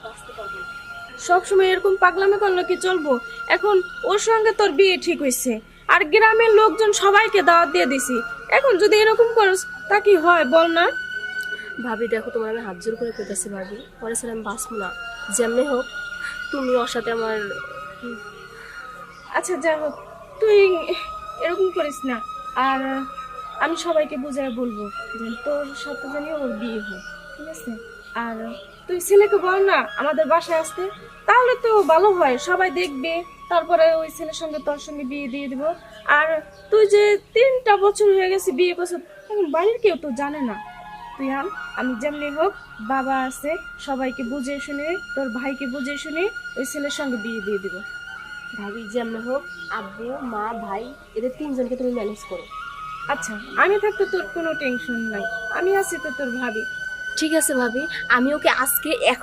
বাঁচতে পারবো না। সবসময় এরকম পাগলামি করলে কি চলবো? এখন ওর সঙ্গে তোর বিয়ে ঠিক হয়েছে, আর গ্রামের লোকজন সবাইকে দাওয়াত দিয়ে দিছি। এখন যদি এরকম করস তা কি হয় বল না? ভাবি দেখো, তোমার আমি হাত জোর করে কইতাছি ভাবি, পরে ছেলে আমি বাঁচবো না। যেমনি হোক তুমি ওর সাথে আমার আচ্ছা যাই হোক, তুই এরকম করিস না। আর আমি সবাইকে বুঝায় বলবো যে তোর সাথে জানি ওর বিয়ে হয়, ঠিক আছে? আর তুই ছেলেকে বল না আমাদের বাসায় আসতে, তাহলে তো ভালো হয়, সবাই দেখবে। তারপরে ওই ছেলের সঙ্গে তোর সঙ্গে বিয়ে দিয়ে দিব। আর তুই যে 3টা বছর হয়ে গেছে বিয়ে করছিস, এখন বাড়ির কেউ তো জানে না। তুই আমি যেমনি হোক, বাবা আছে, সবাইকে বুঝিয়ে শুনে, তোর ভাইকে বুঝিয়ে শুনে ওই ছেলের সঙ্গে বিয়ে দিয়ে দিব। ভাবি যেমনি হোক আব্বু মা ভাই এদের তিনজনকে তুমি ম্যানেজ করো। আচ্ছা, আমি থাকতে তোর কোনো টেনশন নাই, আমি আছি তো তোর ভাবি। ঠিক আছে ভাবি, আমি ওকে আজকে এখন